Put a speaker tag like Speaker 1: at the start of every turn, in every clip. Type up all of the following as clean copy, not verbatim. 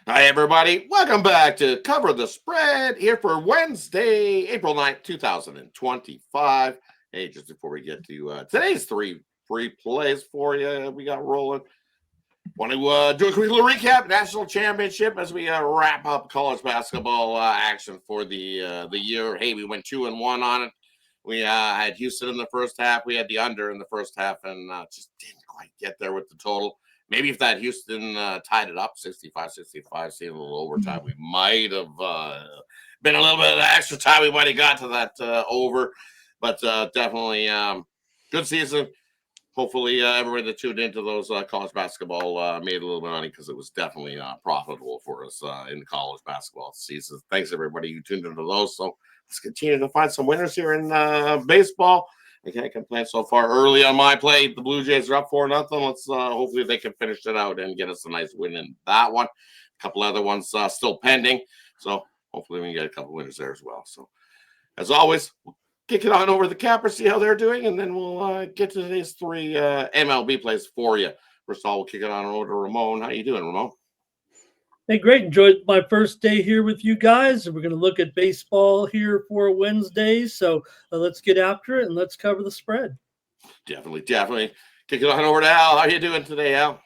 Speaker 1: Hi, everybody. Welcome back to Cover the Spread here for Wednesday, April 9th, 2025. Hey, just before we get to today's three free plays for you, we got rolling. Want to do a quick little recap, National Championship, as we wrap up college basketball action for the year. Hey, we went 2-1 on it. We had Houston in the first half. We had the under in the first half and just didn't quite get there with the total. Maybe if that Houston tied it up 65-65, seeing a little overtime, we might have been a little bit of extra time. We might have got to that over. But definitely good season. Hopefully, everybody that tuned into those college basketball made a little bit of money because it was definitely profitable for us in the college basketball season. Thanks, everybody who tuned into those. So let's continue to find some winners here in baseball. I can't complain so far. Early on my play, the Blue Jays are up 4-0. Let's hopefully they can finish it out and get us a nice win in that one. A couple other ones still pending. So hopefully we can get a couple winners there as well. So as always, we'll kick it on over to the cappers, see how they're doing, and then we'll get to today's three MLB plays for you. First of all, we'll kick it on over to Ramon. How you doing, Ramon?
Speaker 2: Hey, great. Enjoyed my first day here with you guys. We're going to look at baseball here for Wednesday. So let's get after it and let's cover the spread.
Speaker 1: Definitely. Kick it on over to Al. How you doing today, Al?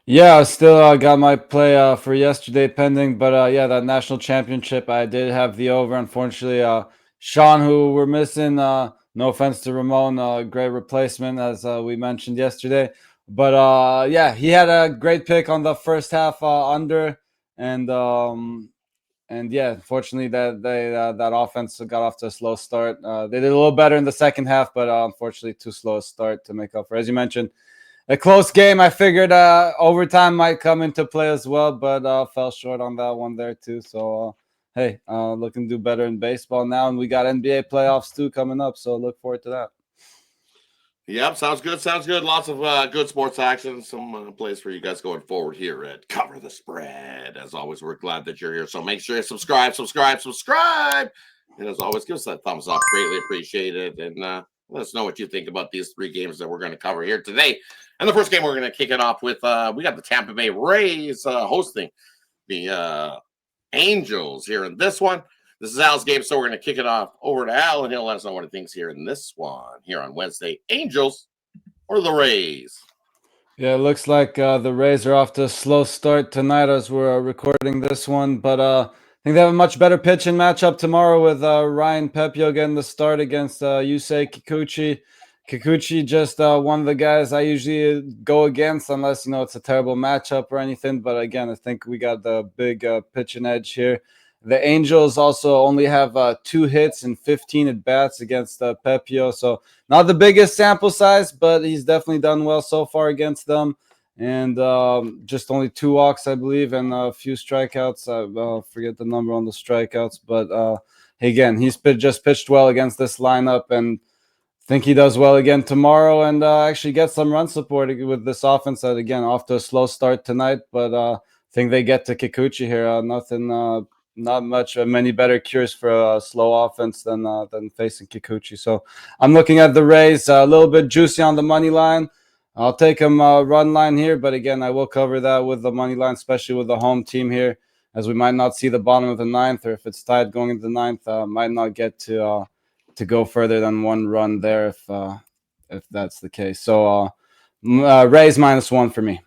Speaker 3: Yeah, I still got my play for yesterday pending, but yeah, that national championship, I did have the over. Unfortunately, Sean, who we're missing, no offense to Ramon, great replacement as we mentioned yesterday. But yeah, he had a great pick on the first half under, and yeah, unfortunately that offense got off to a slow start. They did a little better in the second half, but unfortunately too slow a start to make up for. As you mentioned, a close game. I figured overtime might come into play as well, but fell short on that one there too. So hey, looking to do better in baseball now, and we got NBA playoffs too coming up. So look forward to that.
Speaker 1: Yep, sounds good. Lots of good sports action. Some plays for you guys going forward here at Cover the Spread. As always, we're glad that you're here. So make sure you subscribe. And as always, give us that thumbs up. Greatly appreciated. And let us know what you think about these three games that we're going to cover here today. And the first game we're going to kick it off with, we got the Tampa Bay Rays hosting the Angels here in this one. This is Al's game, so we're going to kick it off over to Al, and he'll let us know what he thinks here in this one, here on Wednesday. Angels or the Rays?
Speaker 3: Yeah, it looks like the Rays are off to a slow start tonight as we're recording this one, but I think they have a much better pitching matchup tomorrow with Ryan Pepio getting the start against Yusei Kikuchi. Kikuchi just one of the guys I usually go against unless, it's a terrible matchup or anything. But again, I think we got the big pitching edge here. The Angels also only have 2 hits and 15 at-bats against Pepio. So not the biggest sample size, but he's definitely done well so far against them. And just only 2 walks, I believe, and a few strikeouts. I forget the number on the strikeouts. But again, he's just pitched well against this lineup, and think he does well again tomorrow and actually get some run support with this offense that, again, off to a slow start tonight. But I think they get to Kikuchi here. Not many better cures for a slow offense than facing Kikuchi. So I'm looking at the Rays, a little bit juicy on the money line. I'll take him run line here, but again, I will cover that with the money line, especially with the home team here, as we might not see the bottom of the ninth, or if it's tied going into the ninth, might not get to go further than 1 run there if that's the case. So Rays -1 for me.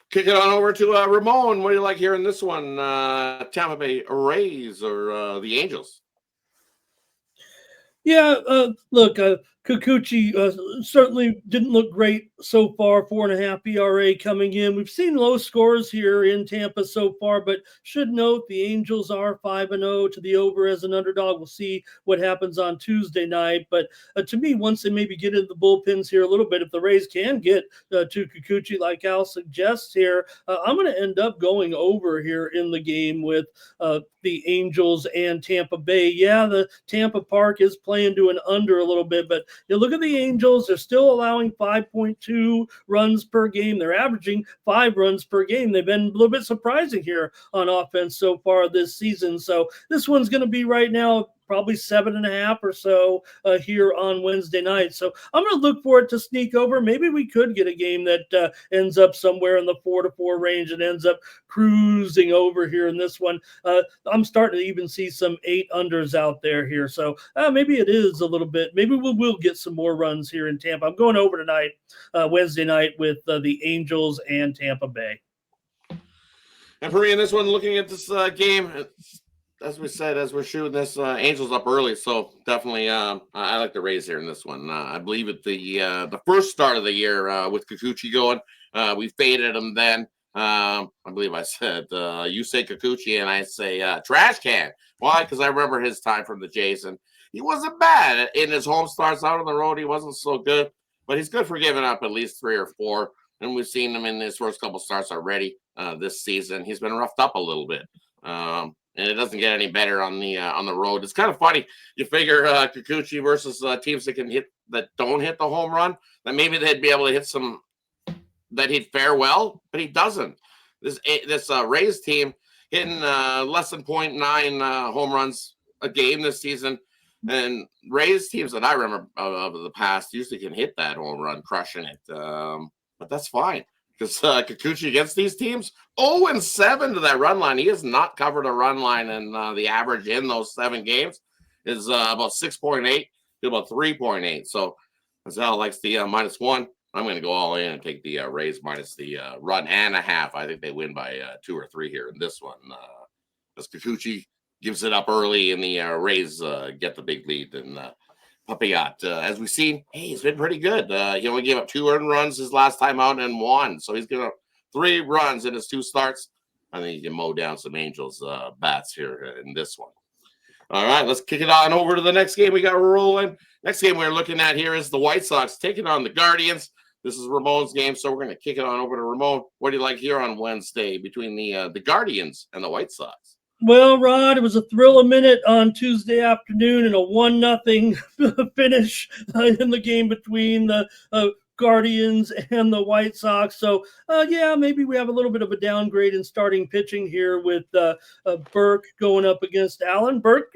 Speaker 1: Kick it on over to Ramon. What do you like here in this one? Tampa Bay Rays or the Angels?
Speaker 2: Yeah, look, Kikuchi certainly didn't look great so far. 4.5 ERA coming in. We've seen low scores here in Tampa so far, but should note the Angels are 5-0 to the over as an underdog. We'll see what happens on Tuesday night. But to me, once they maybe get into the bullpens here a little bit, if the Rays can get to Kikuchi like Al suggests here, I'm going to end up going over here in the game with the Angels and Tampa Bay. Yeah, the Tampa Park is playing to an under a little bit, but you look at the Angels, they're still allowing 5.2 runs per game. They're averaging 5 runs per game. They've been a little bit surprising here on offense so far this season. So this one's going to be right now probably 7.5 or so here on Wednesday night. So I'm going to look for it to sneak over. Maybe we could get a game that ends up somewhere in the 4-4 range and ends up cruising over here in this one. I'm starting to even see some 8 unders out there here. So maybe it is a little bit. Maybe we'll get some more runs here in Tampa. I'm going over tonight, Wednesday night, with the Angels and Tampa Bay.
Speaker 1: And for me in this one, looking at this game, as we said, as we're shooting this, Angels up early, so definitely I like the Rays here in this one. I believe at the first start of the year with Kikuchi going, we faded him then. I believe I said you say Kikuchi and I say trash can. Why? Because I remember his time from the Jays, and he wasn't bad in his home starts. Out on the road, he wasn't so good, but he's good for giving up at least 3 or 4. And we've seen him in his first couple starts already this season. He's been roughed up a little bit. And it doesn't get any better on the road. It's kind of funny. You figure Kikuchi versus teams that don't hit the home run, that maybe they'd be able to hit some that he'd fare well, but he doesn't. This Rays team hitting less than 0.9 home runs a game this season, and Rays teams that I remember of the past usually can hit that home run, crushing it. But that's fine. Because Kikuchi against these teams, 0-7 to that run line. He has not covered a run line, and the average in those 7 games is about 6.8 to about 3.8. So Azal likes the -1. I'm going to go all in and take the Rays minus the run and a half. I think they win by 2 or 3 here in this one. As Kikuchi gives it up early, and the Rays get the big lead. And Papillot, as we've seen, hey, he's been pretty good. He only gave up 2 earned runs his last time out and 1. So he's given up 3 runs in his 2 starts. I think he can mow down some Angels bats here in this one. All right, let's kick it on over to the next game we got rolling. Next game we're looking at here is the White Sox taking on the Guardians. This is Ramon's game, so we're going to kick it on over to Ramon. What do you like here on Wednesday between the Guardians and the White Sox?
Speaker 2: Well, Rod, it was a thrill a minute on Tuesday afternoon and a 1-0 finish in the game between the Guardians and the White Sox. So, yeah, maybe we have a little bit of a downgrade in starting pitching here with Burke going up against Allen. Burke,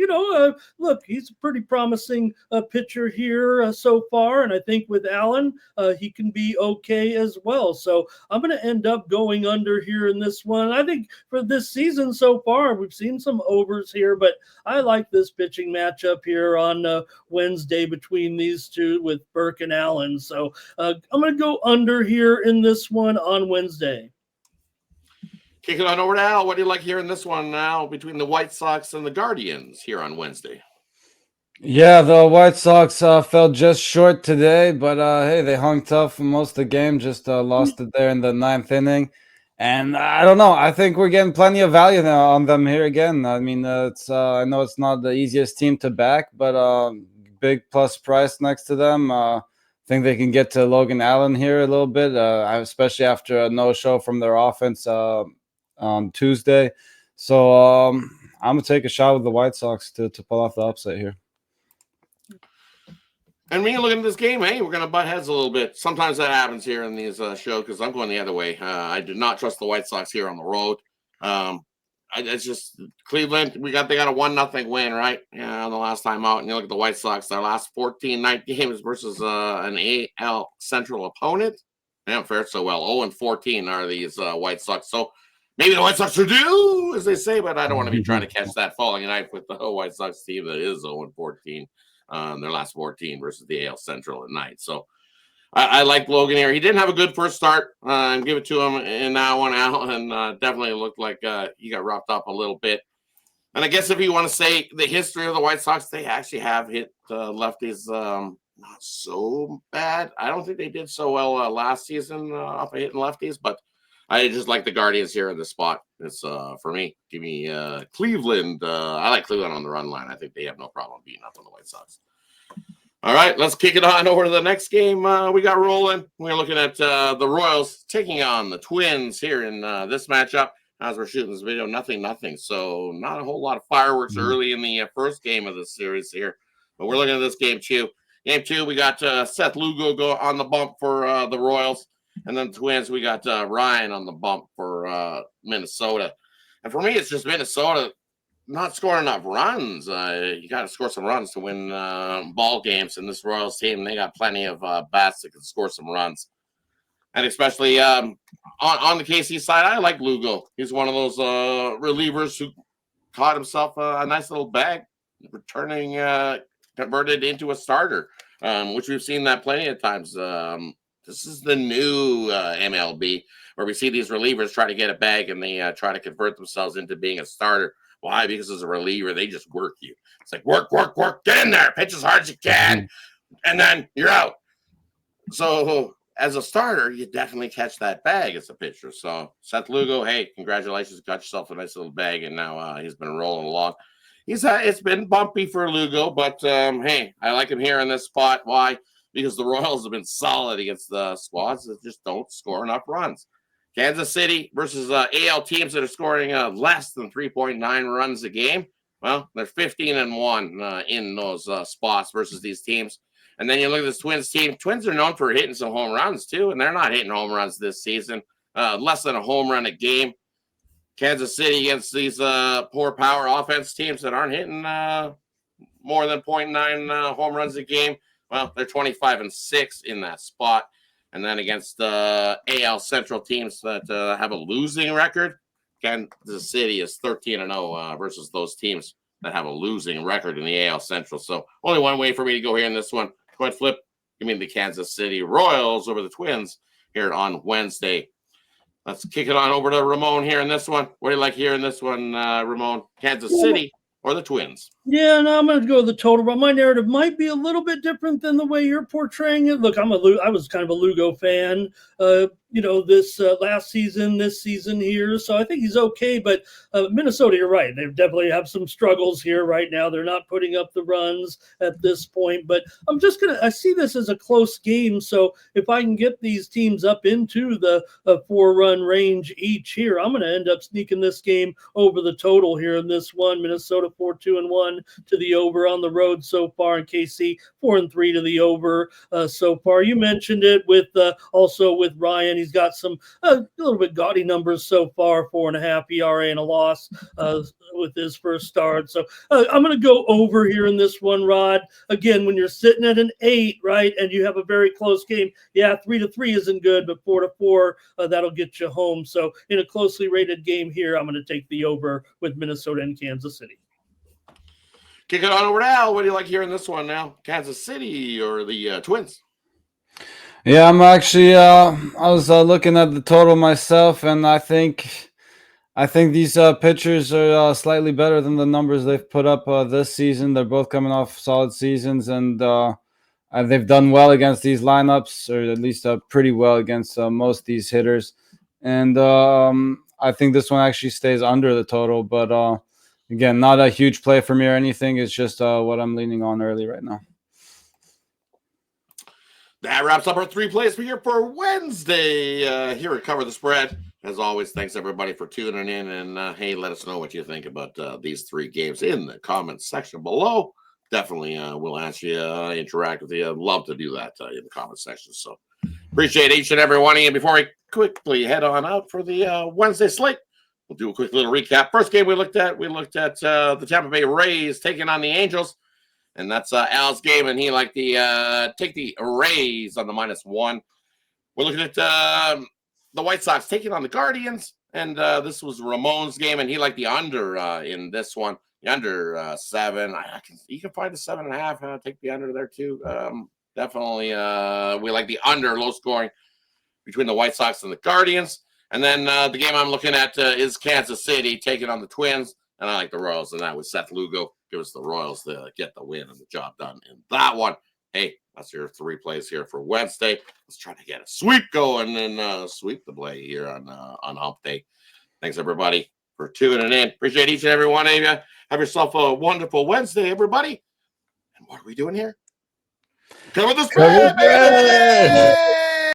Speaker 2: look, he's a pretty promising pitcher here so far, and I think with Allen, he can be okay as well. So I'm going to end up going under here in this one. I think for this season so far, we've seen some overs here, but I like this pitching matchup here on Wednesday between these two with Burke and Allen. So I'm going to go under here in this one on Wednesday.
Speaker 1: Kick it on over to Al. What do you like here in this one now between the White Sox and the Guardians here on Wednesday?
Speaker 3: Yeah, the White Sox fell just short today, but hey, they hung tough for most of the game, just lost it there in the 9th inning. And I don't know. I think we're getting plenty of value now on them here again. I mean, I know it's not the easiest team to back, but big plus price next to them. I think they can get to Logan Allen here a little bit, especially after a no-show from their offense on Tuesday. So I'm going to take a shot with the White Sox to pull off the upset here.
Speaker 1: And when you look at this game, hey, we're going to butt heads a little bit. Sometimes that happens here in these shows because I'm going the other way. I do not trust the White Sox here on the road. It's just Cleveland. They got a 1-0 win, right? Yeah, the last time out. And you look at the White Sox, their last 14 night games versus an AL Central opponent. They haven't fared so well. 0-14 are these White Sox. So maybe the White Sox are due, as they say, but I don't want to be trying to catch that falling night with the White Sox team that is 0-14. Their last 14 versus the AL Central at night. So I like Logan here. He didn't have a good first start, and give it to him in that one out, and definitely looked like he got roughed up a little bit. And I guess if you want to say the history of the White Sox, they actually have hit lefties not so bad. I don't think they did so well last season off of hitting lefties, but I just like the Guardians here in the spot. It's for me. Give me Cleveland. I like Cleveland on the run line. I think they have no problem beating up on the White Sox. All right, let's kick it on over to the next game we got rolling. We're looking at the Royals taking on the Twins here in this matchup. As we're shooting this video, 0-0. So not a whole lot of fireworks early in the first game of the series here. But we're looking at this game two. Game 2, we got Seth Lugo go on the bump for the Royals. And then the Twins, we got Ryan on the bump for Minnesota. And for me, it's just Minnesota. not scoring enough runs. You got to score some runs to win ball games. And this Royals team, they got plenty of bats that can score some runs. And especially on the KC side, I like Lugo. He's one of those relievers who caught himself a nice little bag, returning converted into a starter, which we've seen that plenty of times. This is the new MLB, where we see these relievers try to get a bag and they try to convert themselves into being a starter. Why? Because as a reliever, they just work you. It's like work, get in there, pitch as hard as you can, and then you're out. So as a starter, you definitely catch that bag as a pitcher. So Seth Lugo, hey, congratulations, got yourself a nice little bag, and now he's been rolling along. It's been bumpy for Lugo, but hey, I like him here in this spot. Why? Because the Royals have been solid against the squads that just don't score enough runs. Kansas City versus AL teams that are scoring less than 3.9 runs a game. Well, they're 15-1 in those spots versus these teams. And then you look at this Twins team. Twins are known for hitting some home runs too, and they're not hitting home runs this season. Less than a home run a game. Kansas City against these poor power offense teams that aren't hitting more than 0.9 home runs a game. Well, they're 25-6 in that spot. And then against the AL Central teams that have a losing record, Kansas City is 13-0 versus those teams that have a losing record in the AL Central. So only one way for me to go here in this one. Coin flip. Give me the Kansas City Royals over the Twins here on Wednesday. Let's kick it on over to Ramon here in this one. What do you like here in this one, Ramon? Kansas City or the Twins?
Speaker 2: Yeah, no, I'm going to go with the total, but my narrative might be a little bit different than the way you're portraying it. Look, I was kind of a Lugo fan, this last season, this season here, so I think he's okay. But Minnesota, you're right; they definitely have some struggles here right now. They're not putting up the runs at this point. But I see this as a close game. So if I can get these teams up into the 4-run range each here, I'm going to end up sneaking this game over the total here in this one. Minnesota 4-2-1 to the over on the road so far, and KC 4-3 to the over so far. You mentioned it with also with Ryan. He's got some a little bit gaudy numbers so far, 4.5 ERA and a loss with his first start. So I'm going to go over here in this one, Rod. Again, when you're sitting at an 8, right, and you have a very close game, 3-3 isn't good, but 4-4 that'll get you home. So in a closely rated game here, I'm going to take the over with Minnesota and Kansas City.
Speaker 1: Kick it on over to Al. What do you like here in this one now? Kansas City or the Twins?
Speaker 3: Yeah, I'm actually. I was looking at the total myself, and I think these pitchers are slightly better than the numbers they've put up this season. They're both coming off solid seasons, and they've done well against these lineups, or at least pretty well against most of these hitters. And I think this one actually stays under the total, but. Again, not a huge play for me or anything. It's just what I'm leaning on early right now.
Speaker 1: That wraps up our 3 plays for here for Wednesday. Here at Cover the Spread. As always, thanks everybody for tuning in. And hey, let us know what you think about these 3 games in the comments section below. Definitely we'll answer you, interact with you. I'd love to do that in the comment section. So appreciate each and every one of you. Before we quickly head on out for the Wednesday slate, we'll do a quick little recap. First game we looked at the Tampa Bay Rays taking on the Angels, and that's Al's game, and he liked the take the Rays on the -1. We're looking at the White Sox taking on the Guardians, and this was Ramon's game, and he liked the under in this one, the under 7. You can find a 7.5. Take the under there too. Definitely, we like the under, low scoring between the White Sox and the Guardians. And then the game I'm looking at is Kansas City taking on the Twins. And I like the Royals. And that was Seth Lugo. Give us the Royals to get the win and the job done in that one. Hey, that's your 3 plays here for Wednesday. Let's try to get a sweep going and sweep the play here on Hump Day. Thanks, everybody, for tuning in. Appreciate each and every one of you. Have yourself a wonderful Wednesday, everybody. And what are we doing here? Cover the spread, baby!